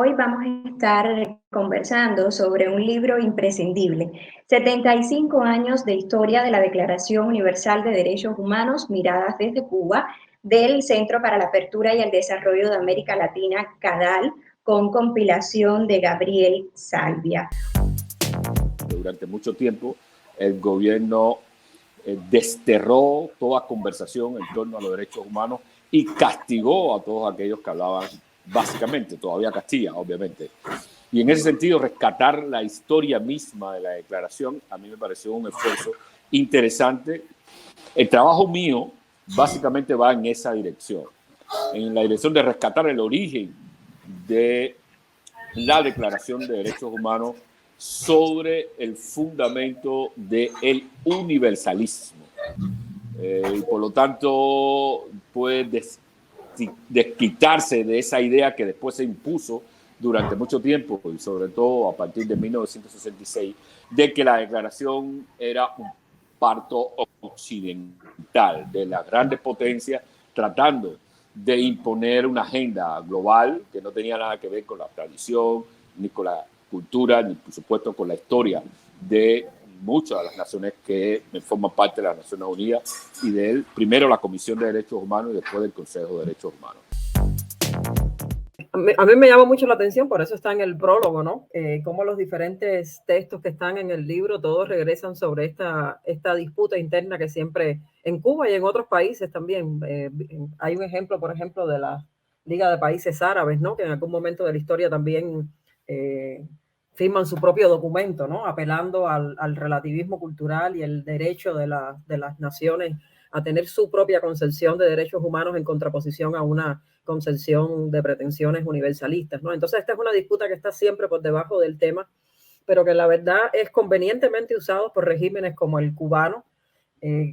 Hoy vamos a estar conversando sobre un libro imprescindible, 75 años de historia de la Declaración Universal de Derechos Humanos, miradas desde Cuba, del Centro para la Apertura y el Desarrollo de América Latina, CADAL, con compilación de Gabriel Salvia. Durante mucho tiempo, el gobierno desterró toda conversación en torno a los derechos humanos y castigó a todos aquellos que hablaban básicamente, todavía castiga, obviamente. Y en ese sentido, rescatar la historia misma de la declaración a mí me pareció un esfuerzo interesante. El trabajo mío básicamente va en esa dirección, en la dirección de rescatar el origen de la Declaración de Derechos Humanos sobre el fundamento del universalismo. Y por lo tanto, puede desquitarse de esa idea que después se impuso durante mucho tiempo, y sobre todo a partir de 1966, de que la declaración era un parto occidental de las grandes potencias tratando de imponer una agenda global que no tenía nada que ver con la tradición, ni con la cultura, ni por supuesto con la historia de muchas de las naciones que forman parte de las Naciones Unidas y de él, primero la Comisión de Derechos Humanos y después del Consejo de Derechos Humanos. A mí me llama mucho la atención, por eso está en el prólogo, ¿no? Cómo los diferentes textos que están en el libro, todos regresan sobre esta disputa interna que siempre en Cuba y en otros países también. Hay un ejemplo, por ejemplo, de la Liga de Países Árabes, ¿no? Que en algún momento de la historia también firman su propio documento, ¿no? Apelando al relativismo cultural y el derecho de las naciones a tener su propia concepción de derechos humanos en contraposición a una concepción de pretensiones universalistas, ¿no? Entonces esta es una disputa que está siempre por debajo del tema, pero que la verdad es convenientemente usado por regímenes como el cubano,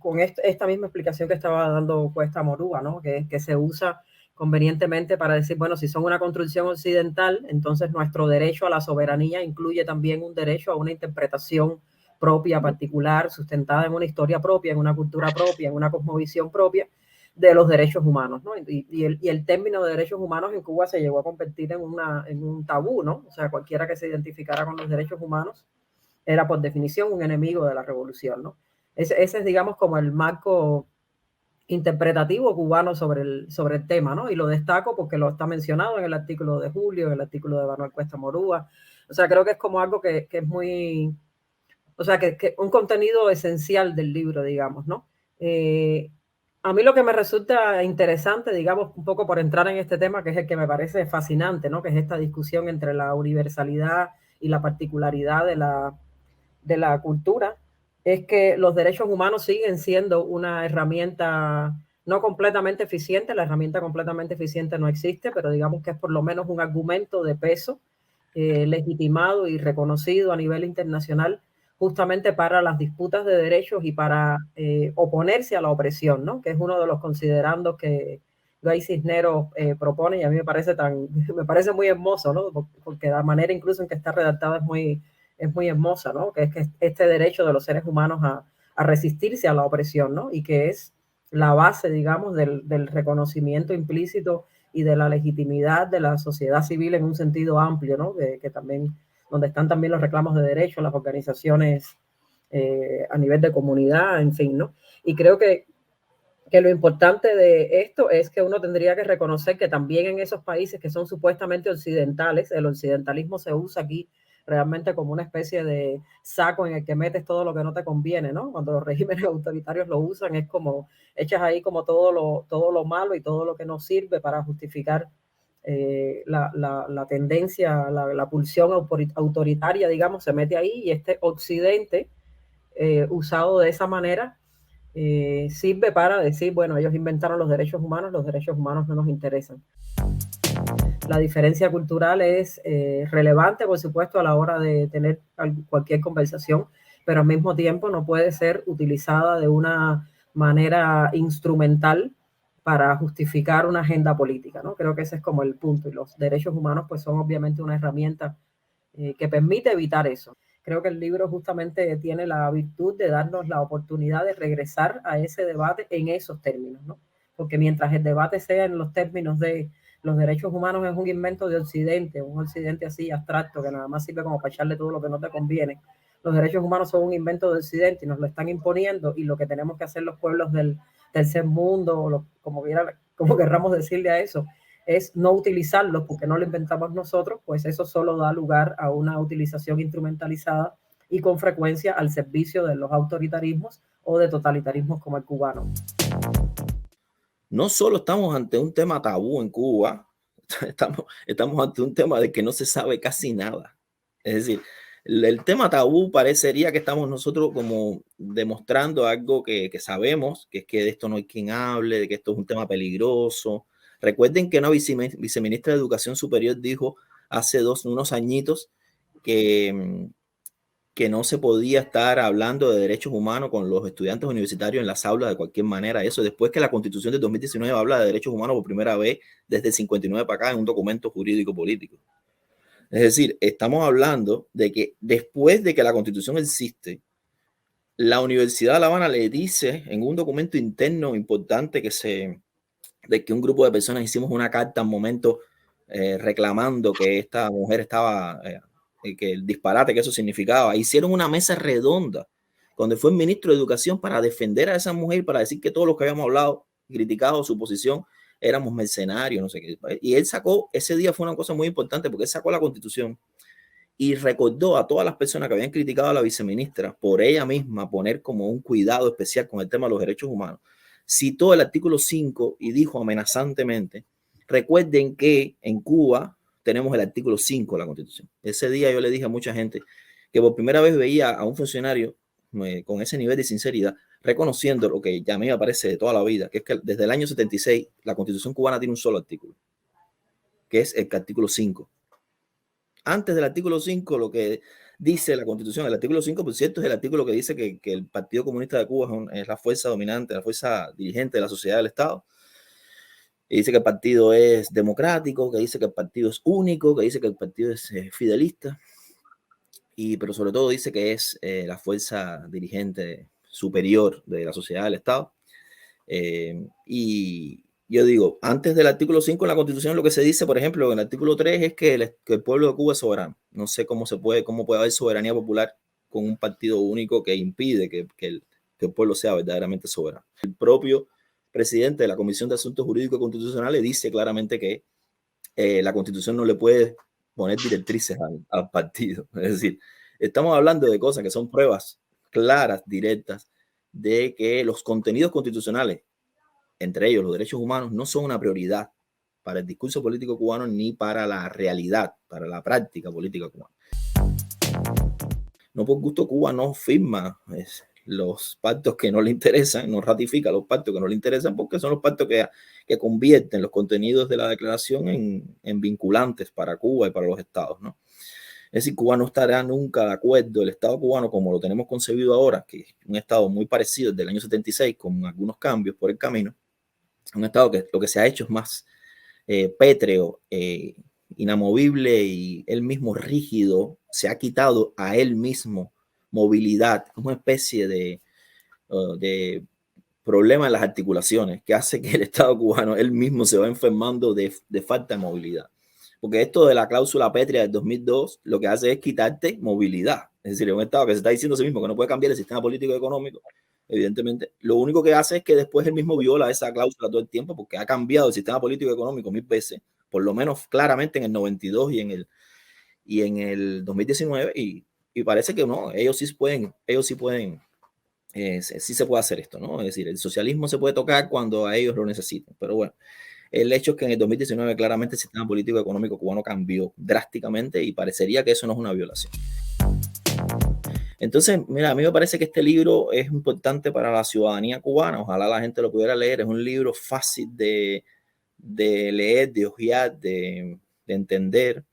con esta misma explicación que estaba dando Cuesta Morúa, ¿no? Que se usa convenientemente para decir, bueno, si son una construcción occidental, entonces nuestro derecho a la soberanía incluye también un derecho a una interpretación propia, particular, sustentada en una historia propia, en una cultura propia, en una cosmovisión propia de los derechos humanos, ¿no? Y el término de derechos humanos en Cuba se llegó a convertir en un tabú, ¿no? O sea, cualquiera que se identificara con los derechos humanos era por definición un enemigo de la revolución, ¿no? Ese es, digamos, como el marco interpretativo cubano sobre el tema, ¿no? Y lo destaco porque lo está mencionado en el artículo de Julio, en el artículo de Manuel Cuesta Morúa. O sea, creo que es como algo que es muy... O sea, que un contenido esencial del libro, digamos, ¿no? A mí lo que me resulta interesante, digamos, un poco por entrar en este tema, que es el que me parece fascinante, ¿no? Que es esta discusión entre la universalidad y la particularidad de la cultura, es que los derechos humanos siguen siendo una herramienta no completamente eficiente. La herramienta completamente eficiente no existe, pero digamos que es por lo menos un argumento de peso legitimado y reconocido a nivel internacional justamente para las disputas de derechos y para oponerse a la opresión, ¿no? Que es uno de los considerandos que Guy Cisneros propone, y a mí me parece muy hermoso, ¿no? Porque la manera incluso en que está redactada es muy hermosa, ¿no? Que es que este derecho de los seres humanos a resistirse a la opresión, ¿no? Y que es la base, digamos, del reconocimiento implícito y de la legitimidad de la sociedad civil en un sentido amplio, ¿no? Que también, donde están también los reclamos de derechos, las organizaciones a nivel de comunidad, en fin, ¿no? Y creo que lo importante de esto es que uno tendría que reconocer que también en esos países que son supuestamente occidentales, el occidentalismo se usa aquí realmente como una especie de saco en el que metes todo lo que no te conviene, ¿no? Cuando los regímenes autoritarios lo usan, es como echas ahí como todo lo malo y todo lo que no sirve para justificar la tendencia, la pulsión autoritaria, digamos, se mete ahí, y este occidente usado de esa manera sirve para decir, bueno, ellos inventaron los derechos humanos no nos interesan. La diferencia cultural es relevante, por supuesto, a la hora de tener cualquier conversación, pero al mismo tiempo no puede ser utilizada de una manera instrumental para justificar una agenda política, ¿no? Creo que ese es como el punto, y los derechos humanos pues son obviamente una herramienta que permite evitar eso. Creo que el libro justamente tiene la virtud de darnos la oportunidad de regresar a ese debate en esos términos, ¿no? Porque mientras el debate sea en los términos de los derechos humanos es un invento de Occidente, un Occidente así abstracto que nada más sirve como para echarle todo lo que no te conviene. Los derechos humanos son un invento de Occidente y nos lo están imponiendo, y lo que tenemos que hacer los pueblos del tercer mundo, o como querramos decirle a eso, es no utilizarlos porque no lo inventamos nosotros, pues eso solo da lugar a una utilización instrumentalizada y con frecuencia al servicio de los autoritarismos o de totalitarismos como el cubano. No solo estamos ante un tema tabú en Cuba, estamos ante un tema de que no se sabe casi nada. Es decir, el tema tabú parecería que estamos nosotros como demostrando algo que sabemos, que es que de esto no hay quien hable, de que esto es un tema peligroso. Recuerden que una viceministra de Educación Superior dijo hace unos añitos que no se podía estar hablando de derechos humanos con los estudiantes universitarios en las aulas de cualquier manera. Eso después que la Constitución de 2019 habla de derechos humanos por primera vez desde el 59 para acá en un documento jurídico político. Es decir, estamos hablando de que después de que la Constitución existe, la Universidad de La Habana le dice en un documento interno importante de que un grupo de personas hicimos una carta en momento reclamando que esta mujer estaba, que el disparate que eso significaba. Hicieron una mesa redonda donde fue el ministro de Educación para defender a esa mujer, para decir que todos los que habíamos hablado, criticado su posición, éramos mercenarios, no sé qué. Y él sacó, ese día fue una cosa muy importante porque él sacó la Constitución y recordó a todas las personas que habían criticado a la viceministra por ella misma poner como un cuidado especial con el tema de los derechos humanos. Citó el artículo 5 y dijo amenazantemente: recuerden que en Cuba tenemos el artículo 5 de la Constitución. Ese día yo le dije a mucha gente que por primera vez veía a un funcionario con ese nivel de sinceridad, reconociendo lo que ya a mí me parece de toda la vida, que es que desde el año 76 la Constitución cubana tiene un solo artículo, que es el artículo 5. Antes del artículo 5, lo que dice la Constitución, el artículo 5, por cierto, es el artículo que dice que el Partido Comunista de Cuba es la fuerza dominante, la fuerza dirigente de la sociedad del Estado. Y dice que el partido es democrático, que dice que el partido es único, que dice que el partido es fidelista, pero sobre todo dice que es la fuerza dirigente superior de la sociedad del Estado. Y yo digo, antes del artículo 5 en la Constitución, lo que se dice, por ejemplo, en el artículo 3 es que el pueblo de Cuba es soberano. No sé cómo puede haber soberanía popular con un partido único que impide que el pueblo sea verdaderamente soberano. El propio presidente de la Comisión de Asuntos Jurídicos y Constitucionales dice claramente que la Constitución no le puede poner directrices al partido. Es decir, estamos hablando de cosas que son pruebas claras, directas, de que los contenidos constitucionales, entre ellos los derechos humanos, no son una prioridad para el discurso político cubano ni para la realidad, para la práctica política cubana. No por gusto Cuba no firma los pactos que no le interesan, no ratifica los pactos que no le interesan, porque son los pactos que convierten los contenidos de la declaración en vinculantes para Cuba y para los estados, ¿no? Es decir, Cuba no estará nunca de acuerdo, el Estado cubano como lo tenemos concebido ahora, que es un Estado muy parecido al del año 76, con algunos cambios por el camino, un Estado que lo que se ha hecho es más pétreo, inamovible y él mismo rígido, se ha quitado a él mismo movilidad, una especie de problema en las articulaciones que hace que el Estado cubano él mismo se va enfermando de falta de movilidad. Porque esto de la cláusula pétrea del 2002 lo que hace es quitarte movilidad. Es decir, es un Estado que se está diciendo a sí mismo que no puede cambiar el sistema político y económico, evidentemente. Lo único que hace es que después él mismo viola esa cláusula todo el tiempo porque ha cambiado el sistema político y económico 1000 veces, por lo menos claramente en el 92 y en el 2019, y parece que no, ellos sí pueden, sí se puede hacer esto, ¿no? Es decir, el socialismo se puede tocar cuando a ellos lo necesiten, pero bueno. El hecho es que en el 2019 claramente el sistema político y económico cubano cambió drásticamente y parecería que eso no es una violación. Entonces, mira, a mí me parece que este libro es importante para la ciudadanía cubana. Ojalá la gente lo pudiera leer. Es un libro fácil de leer, de hojear, de entender.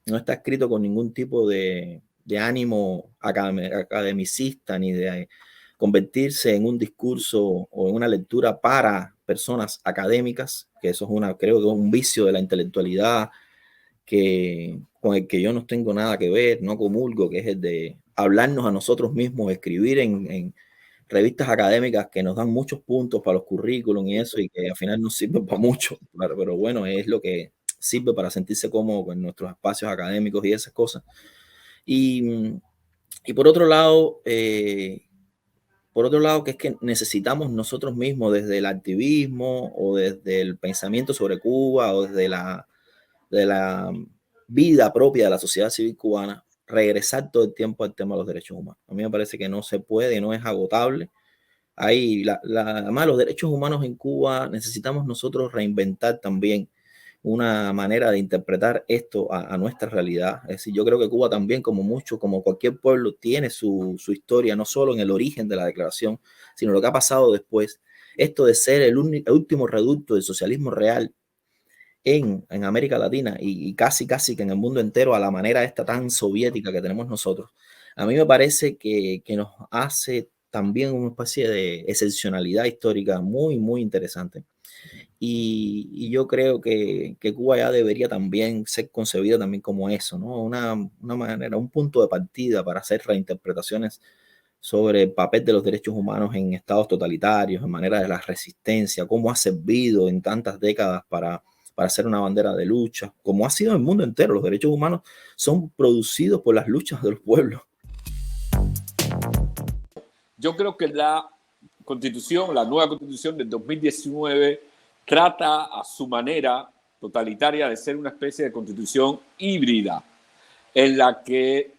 No está escrito con ningún tipo de ánimo academicista ni de convertirse en un discurso o en una lectura para personas académicas, que eso es creo que es un vicio de la intelectualidad con el que yo no tengo nada que ver, no comulgo, que es el de hablarnos a nosotros mismos, escribir en revistas académicas que nos dan muchos puntos para los currículums y eso, y que al final no sirven para mucho, claro, pero bueno, es lo que sirve para sentirse cómodo en nuestros espacios académicos y esas cosas. Y por otro lado, que es que necesitamos nosotros mismos, desde el activismo o desde el pensamiento sobre Cuba o desde de la vida propia de la sociedad civil cubana, regresar todo el tiempo al tema de los derechos humanos. A mí me parece que no se puede, no es agotable. Además, los derechos humanos en Cuba necesitamos nosotros reinventar también una manera de interpretar esto a nuestra realidad. Es decir, yo creo que Cuba también, como cualquier pueblo, tiene su historia, no solo en el origen de la declaración, sino lo que ha pasado después. Esto de ser el último reducto del socialismo real en América Latina y casi que en el mundo entero, a la manera esta tan soviética que tenemos nosotros, a mí me parece que nos hace también una especie de excepcionalidad histórica muy, muy interesante. Y yo creo que Cuba ya debería también ser concebida también como eso, ¿no? Una manera, un punto de partida para hacer reinterpretaciones sobre el papel de los derechos humanos en estados totalitarios, en manera de la resistencia, cómo ha servido en tantas décadas para ser una bandera de lucha, como ha sido en el mundo entero. Los derechos humanos son producidos por las luchas de los pueblos. Yo creo que la nueva constitución del 2019, trata a su manera totalitaria de ser una especie de constitución híbrida, en la que,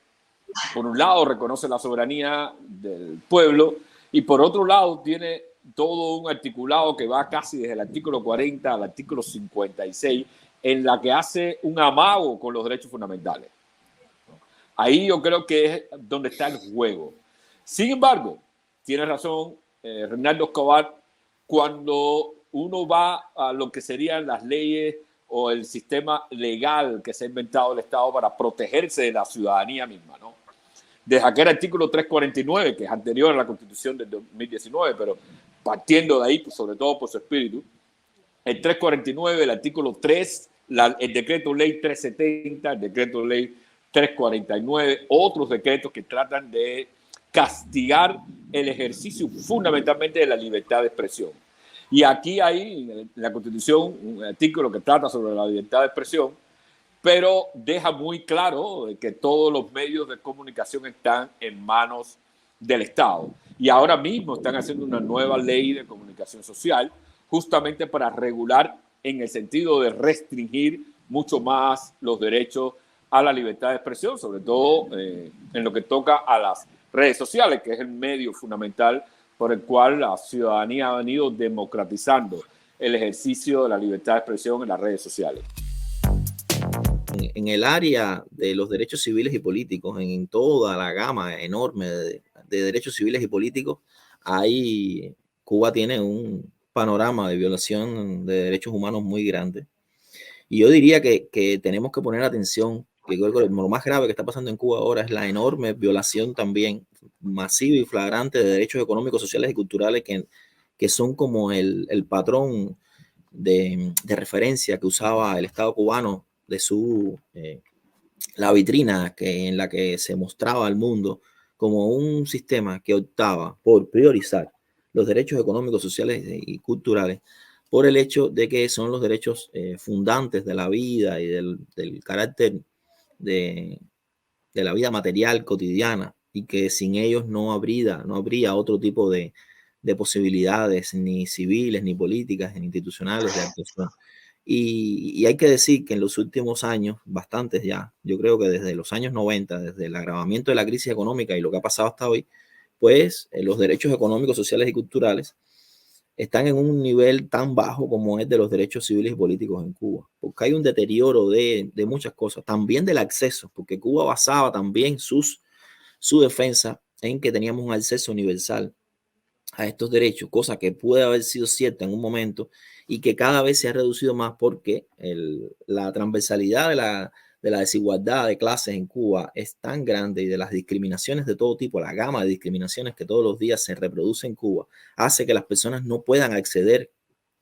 por un lado, reconoce la soberanía del pueblo y, por otro lado, tiene todo un articulado que va casi desde el artículo 40 al artículo 56, en la que hace un amago con los derechos fundamentales. Ahí yo creo que es donde está el juego. Sin embargo, tiene razón Reinaldo Escobar, cuando uno va a lo que serían las leyes o el sistema legal que se ha inventado el Estado para protegerse de la ciudadanía misma, ¿no? Desde aquel artículo 349, que es anterior a la Constitución del 2019, pero partiendo de ahí, pues, sobre todo por su espíritu, el 349, el artículo 3, el decreto ley 370, el decreto ley 349, otros decretos que tratan de castigar el ejercicio fundamentalmente de la libertad de expresión. Y aquí hay en la Constitución un artículo que trata sobre la libertad de expresión, pero deja muy claro que todos los medios de comunicación están en manos del Estado. Y ahora mismo están haciendo una nueva ley de comunicación social justamente para regular en el sentido de restringir mucho más los derechos a la libertad de expresión, sobre todo en lo que toca a las redes sociales, que es el medio fundamental por el cual la ciudadanía ha venido democratizando el ejercicio de la libertad de expresión en las redes sociales. En el área de los derechos civiles y políticos, en toda la gama enorme de derechos civiles y políticos, Cuba tiene un panorama de violación de derechos humanos muy grande. Y yo diría que tenemos que poner atención, que lo más grave que está pasando en Cuba ahora es la enorme violación también masiva y flagrante de derechos económicos, sociales y culturales que son como el patrón de referencia que usaba el Estado cubano de la vitrina en la que se mostraba al mundo como un sistema que optaba por priorizar los derechos económicos, sociales y culturales por el hecho de que son los derechos fundantes de la vida y del carácter de la vida material cotidiana, y que sin ellos no habría otro tipo de posibilidades, ni civiles, ni políticas, ni institucionales de actuación. Y hay que decir que en los últimos años, bastantes ya, yo creo que desde los años 90, desde el agravamiento de la crisis económica y lo que ha pasado hasta hoy, pues los derechos económicos, sociales y culturales están en un nivel tan bajo como es de los derechos civiles y políticos en Cuba, porque hay un deterioro de muchas cosas, también del acceso, porque Cuba basaba también su defensa en que teníamos un acceso universal a estos derechos, cosa que puede haber sido cierta en un momento y que cada vez se ha reducido más porque la transversalidad de la desigualdad de clases en Cuba es tan grande, y de las discriminaciones de todo tipo, la gama de discriminaciones que todos los días se reproduce en Cuba, hace que las personas no puedan acceder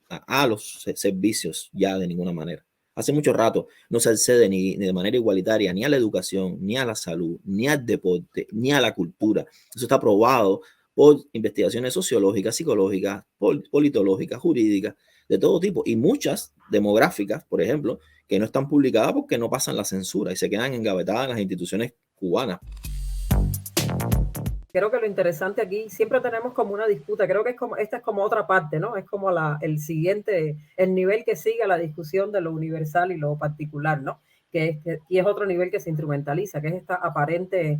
a los servicios ya de ninguna manera. Hace mucho rato no se accede ni de manera igualitaria ni a la educación, ni a la salud, ni al deporte, ni a la cultura. Eso está probado por investigaciones sociológicas, psicológicas, politológicas, jurídicas, de todo tipo. Y muchas demográficas, por ejemplo, que no están publicadas porque no pasan la censura y se quedan engavetadas en las instituciones cubanas. Creo que lo interesante aquí, siempre tenemos como una disputa, creo que esta es como otra parte, ¿no? Es como el siguiente, el nivel que sigue la discusión de lo universal y lo particular, ¿no? Y es otro nivel que se instrumentaliza, que es esta aparente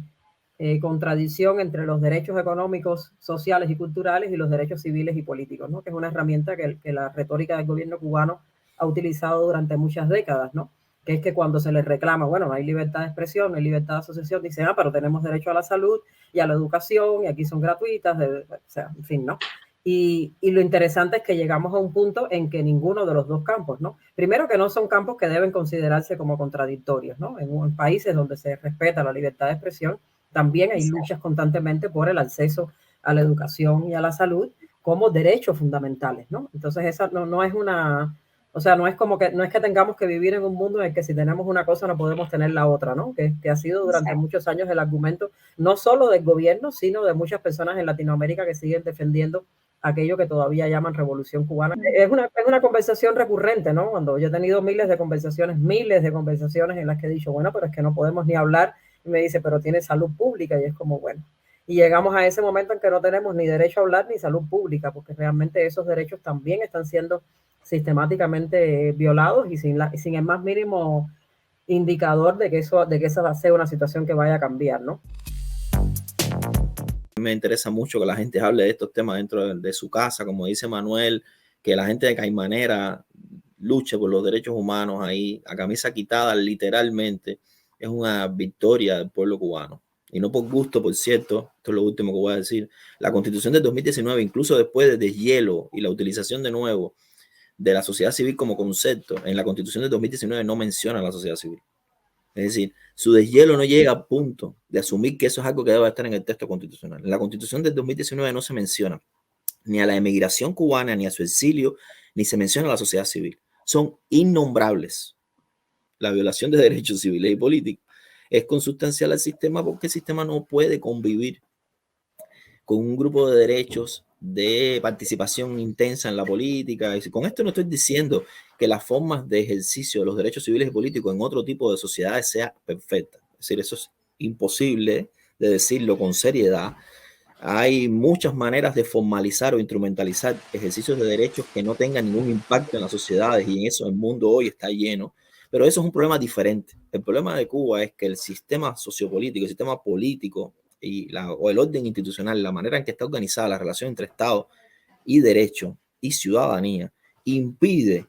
contradicción entre los derechos económicos, sociales y culturales y los derechos civiles y políticos, ¿no? Que es una herramienta que la retórica del gobierno cubano ha utilizado durante muchas décadas, ¿no? Que es que cuando se les reclama, bueno, hay libertad de expresión, no hay libertad de asociación, dicen, pero tenemos derecho a la salud y a la educación, y aquí son gratuitas, o sea, en fin, ¿no? Y lo interesante es que llegamos a un punto en que ninguno de los dos campos, ¿no? Primero que no son campos que deben considerarse como contradictorios, ¿no? En países donde se respeta la libertad de expresión, también hay luchas constantemente por el acceso a la educación y a la salud como derechos fundamentales, ¿no? Entonces esa no es una... O sea, no es que tengamos que vivir en un mundo en el que si tenemos una cosa no podemos tener la otra, ¿no? Que ha sido durante muchos años el argumento, no solo del gobierno, sino de muchas personas en Latinoamérica que siguen defendiendo aquello que todavía llaman revolución cubana. Es una conversación recurrente, ¿no? Cuando yo he tenido miles de conversaciones en las que he dicho, bueno, pero es que no podemos ni hablar, y me dice, pero tiene salud pública, y es como, bueno. Y llegamos a ese momento en que no tenemos ni derecho a hablar ni salud pública, porque realmente esos derechos también están siendo sistemáticamente violados y sin el más mínimo indicador de que esa va a ser una situación que vaya a cambiar, ¿no? Me interesa mucho que la gente hable de estos temas dentro de su casa, como dice Manuel, que la gente de Caimanera luche por los derechos humanos ahí, a camisa quitada, literalmente, es una victoria del pueblo cubano. Y no por gusto, por cierto, esto es lo último que voy a decir, la Constitución del 2019, incluso después del deshielo y la utilización de nuevo de la sociedad civil como concepto, en la Constitución del 2019 no menciona a la sociedad civil. Es decir, su deshielo no llega al punto de asumir que eso es algo que debe estar en el texto constitucional. En la Constitución del 2019 no se menciona ni a la emigración cubana, ni a su exilio, ni se menciona a la sociedad civil. Son innombrables. La violación de derechos civiles y políticos es consustancial al sistema porque el sistema no puede convivir con un grupo de derechos de participación intensa en la política. Y con esto no estoy diciendo que las formas de ejercicio de los derechos civiles y políticos en otro tipo de sociedades sea perfecta. Es decir, eso es imposible de decirlo con seriedad. Hay muchas maneras de formalizar o instrumentalizar ejercicios de derechos que no tengan ningún impacto en las sociedades, y en eso el mundo hoy está lleno. Pero eso es un problema diferente. El problema de Cuba es que el sistema sociopolítico, el sistema político o el orden institucional, la manera en que está organizada la relación entre Estado y derecho y ciudadanía, impide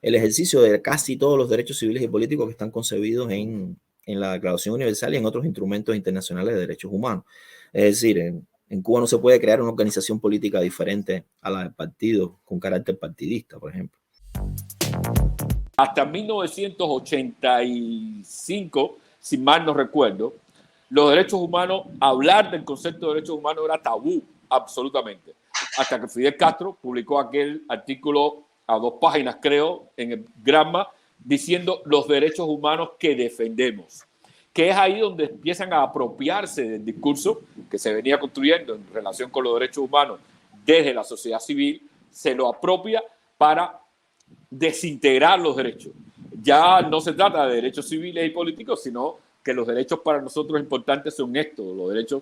el ejercicio de casi todos los derechos civiles y políticos que están concebidos en la Declaración Universal y en otros instrumentos internacionales de derechos humanos. Es decir, en Cuba no se puede crear una organización política diferente a la del partido con carácter partidista, por ejemplo. Hasta 1985, si mal no recuerdo, los derechos humanos, hablar del concepto de derechos humanos era tabú, absolutamente. Hasta que Fidel Castro publicó aquel artículo a 2 páginas, creo, en el Granma, diciendo los derechos humanos que defendemos. Que es ahí donde empiezan a apropiarse del discurso que se venía construyendo en relación con los derechos humanos desde la sociedad civil, se lo apropia para desintegrar los derechos. Ya no se trata de derechos civiles y políticos, sino que los derechos para nosotros importantes son estos, los derechos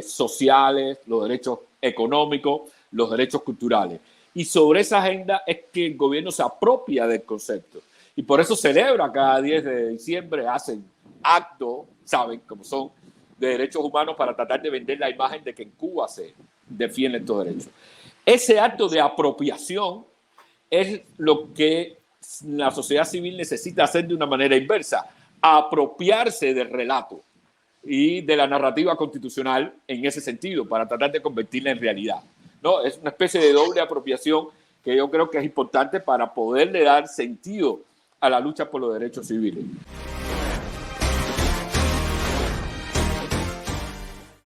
sociales, los derechos económicos, los derechos culturales. Y sobre esa agenda es que el gobierno se apropia del concepto. Y por eso celebra cada 10 de diciembre, hacen actos, saben, como son, de derechos humanos para tratar de vender la imagen de que en Cuba se defienden estos derechos. Ese acto de apropiación es lo que la sociedad civil necesita hacer de una manera inversa, apropiarse del relato y de la narrativa constitucional en ese sentido, para tratar de convertirla en realidad, ¿no? Es una especie de doble apropiación que yo creo que es importante para poderle dar sentido a la lucha por los derechos civiles.